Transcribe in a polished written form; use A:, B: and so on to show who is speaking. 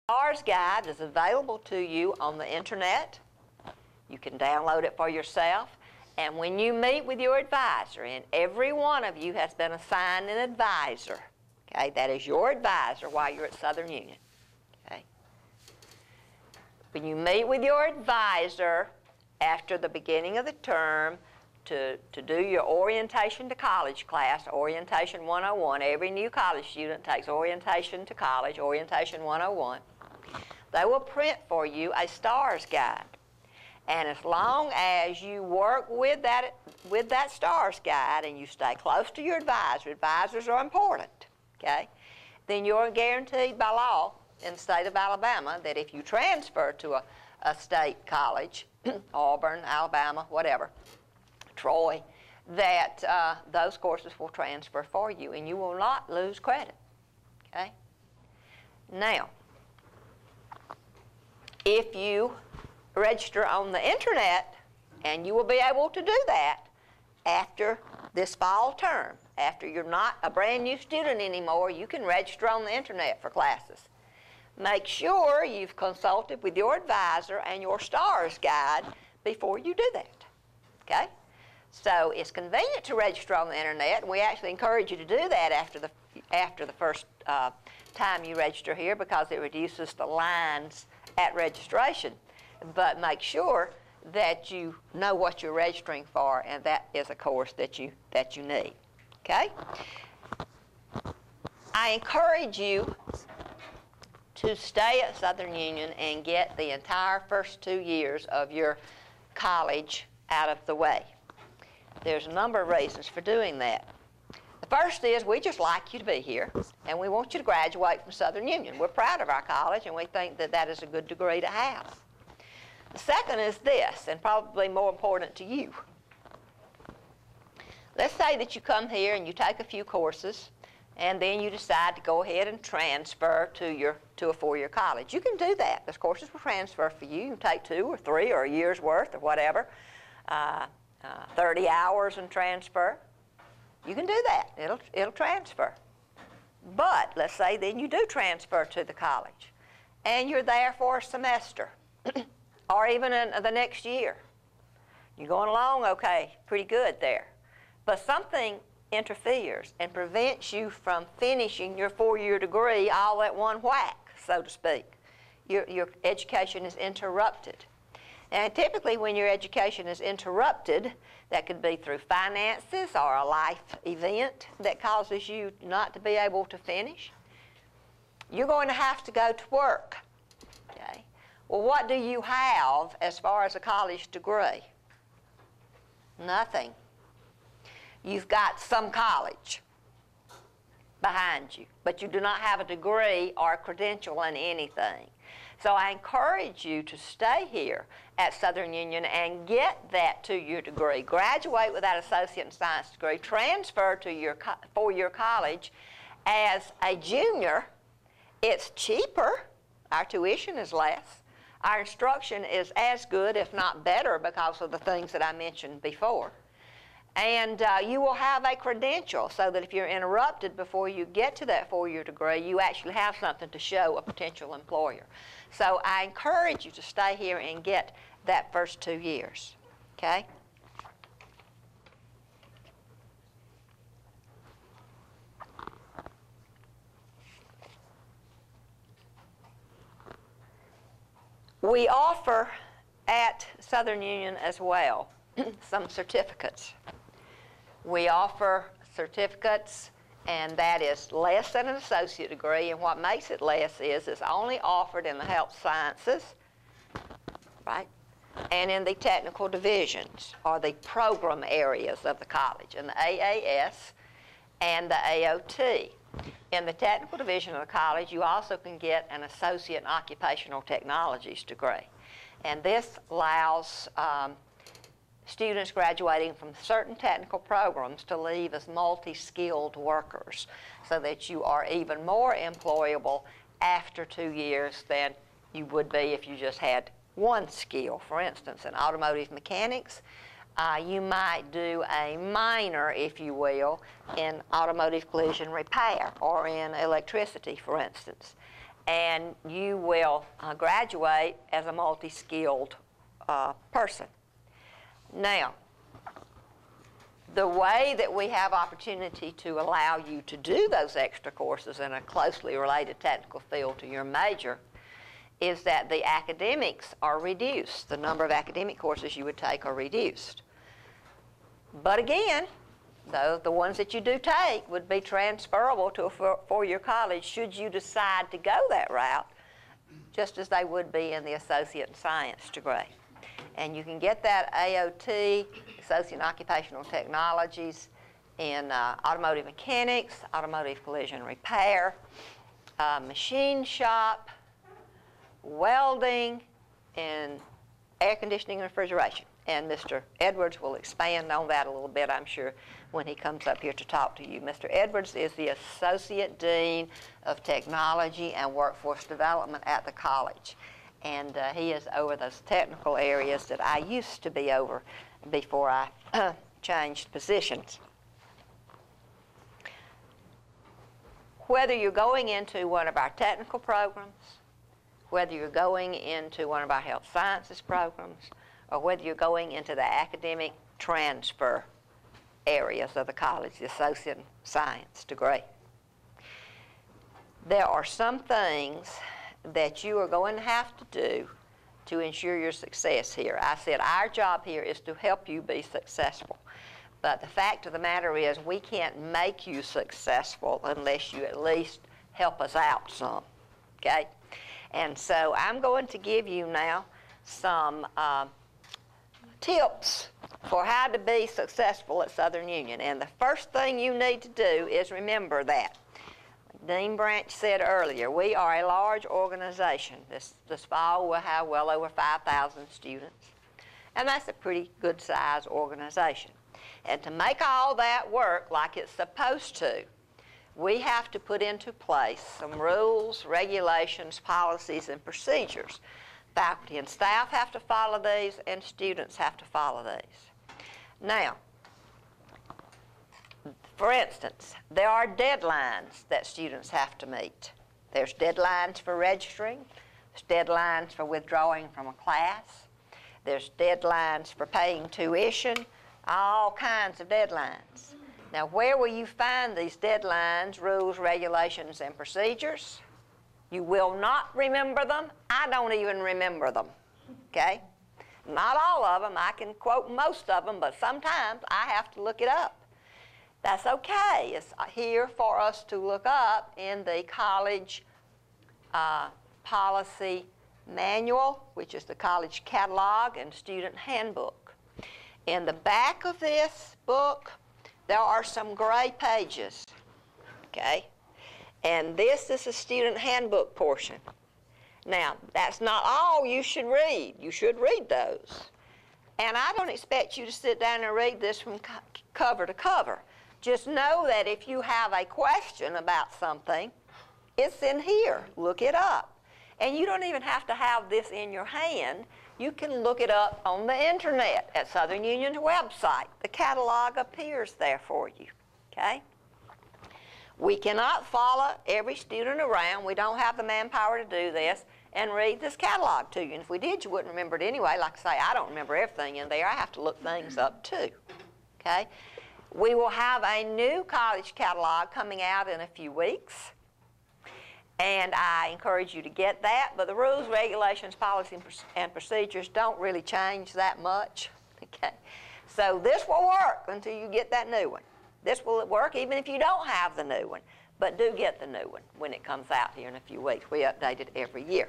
A: STARS guide is available to you on the internet. You can download it for yourself. And when you meet with your advisor, and every one of you has been assigned an advisor, okay, that is your advisor while you're at Southern Union. Okay. When you meet with your advisor after the beginning of the term to do your orientation to college class, Orientation 101, every new college student takes Orientation to College, Orientation 101. They will print for you a STARS guide. And as long as you work with that STARS guide and you stay close to your advisor, advisors are important, okay, then you're guaranteed by law in the state of Alabama that if you transfer to a state college, Auburn, Alabama, whatever, Troy, that those courses will transfer for you and you will not lose credit, okay? Now, if you register on the internet, and you will be able to do that after this fall term. After you're not a brand new student anymore, you can register on the internet for classes. Make sure you've consulted with your advisor and your STARS guide before you do that, okay? So it's convenient to register on the internet, and we actually encourage you to do that after the first time you register here because it reduces the lines at registration. But make sure that you know what you're registering for, and that is a course that you need, okay? I encourage you to stay at Southern Union and get the entire first 2 years of your college out of the way. There's a number of reasons for doing that. The first is we just like you to be here, and we want you to graduate from Southern Union. We're proud of our college, and we think that that is a good degree to have. The second is this, and probably more important to you. Let's say that you come here and you take a few courses, and then you decide to go ahead and transfer to a four-year college. You can do that. Those courses will transfer for you. You can take 2 or 3 or a year's worth or whatever, 30 hours and transfer. You can do that. It'll transfer. But let's say then you do transfer to the college, and you're there for a semester, or even in the next year. You're going along okay, pretty good there. But something interferes and prevents you from finishing your 4-year degree all at one whack, so to speak. Your education is interrupted. And typically when your education is interrupted, that could be through finances or a life event that causes you not to be able to finish. You're going to have to go to work, okay? Well, what do you have as far as a college degree? Nothing. You've got some college behind you, but you do not have a degree or a credential in anything. So I encourage you to stay here at Southern Union and get that 2-year degree. Graduate with that associate in science degree. Transfer to your 4-year college as a junior. It's cheaper. Our tuition is less. Our instruction is as good, if not better, because of the things that I mentioned before. And you will have a credential so that if you're interrupted before you get to that 4-year degree, you actually have something to show a potential employer. So I encourage you to stay here and get that first 2 years, okay? We offer at Southern Union as well some certificates. We offer certificates, and that is less than an associate degree, and what makes it less is it's only offered in the health sciences, right, and in the technical divisions, or the program areas of the college, in the AAS and the AOT. In the technical division of the college, you also can get an associate in occupational technologies degree, and this allows students graduating from certain technical programs to leave as multi-skilled workers so that you are even more employable after 2 years than you would be if you just had one skill. For instance, in automotive mechanics, you might do a minor, if you will, in automotive collision repair or in electricity, for instance. and you will graduate as a multi-skilled person. Now, the way that we have opportunity to allow you to do those extra courses in a closely related technical field to your major is that the academics are reduced. The number of academic courses you would take are reduced. But again, the ones that you do take would be transferable to a four-year college should you decide to go that route, just as they would be in the Associate in Science degree. And you can get that AOT, Associate in Occupational Technologies, in automotive mechanics, automotive collision repair, machine shop, welding, and air conditioning and refrigeration. And Mr. Edwards will expand on that a little bit, I'm sure, when he comes up here to talk to you. Mr. Edwards is the Associate Dean of Technology and Workforce Development at the college. And he is over those technical areas that I used to be over before I changed positions. Whether you're going into one of our technical programs, whether you're going into one of our health sciences programs, or whether you're going into the academic transfer areas of the college, the Associate in Science degree, there are some things that you are going to have to do to ensure your success here. I said our job here is to help you be successful. But the fact of the matter is we can't make you successful unless you at least help us out some, okay? And so I'm going to give you now some tips for how to be successful at Southern Union. And the first thing you need to do is remember that. Dean Branch said earlier, we are a large organization. This fall we'll have well over 5,000 students. And that's a pretty good size organization. And to make all that work like it's supposed to, we have to put into place some rules, regulations, policies, and procedures. Faculty and staff have to follow these, and students have to follow these. Now, for instance, there are deadlines that students have to meet. There's deadlines for registering. There's deadlines for withdrawing from a class. There's deadlines for paying tuition, all kinds of deadlines. Now, where will you find these deadlines, rules, regulations, and procedures? You will not remember them. I don't even remember them, okay? Not all of them. I can quote most of them, but sometimes I have to look it up. That's okay. It's here for us to look up in the college policy manual, which is the college catalog and student handbook. In the back of this book, there are some gray pages, okay? And this is the student handbook portion. Now, that's not all you should read. You should read those. And I don't expect you to sit down and read this from cover to cover. Just know that if you have a question about something, it's in here. Look it up. And you don't even have to have this in your hand. You can look it up on the internet at Southern Union's website. The catalog appears there for you, okay? We cannot follow every student around. We don't have the manpower to do this and read this catalog to you. And if we did, you wouldn't remember it anyway. Like I say, I don't remember everything in there. I have to look things up too, okay? We will have a new college catalog coming out in a few weeks. And I encourage you to get that, but the rules, regulations, policies, and procedures don't really change that much, okay? So this will work until you get that new one. This will work even if you don't have the new one, but do get the new one when it comes out here in a few weeks. We update it every year.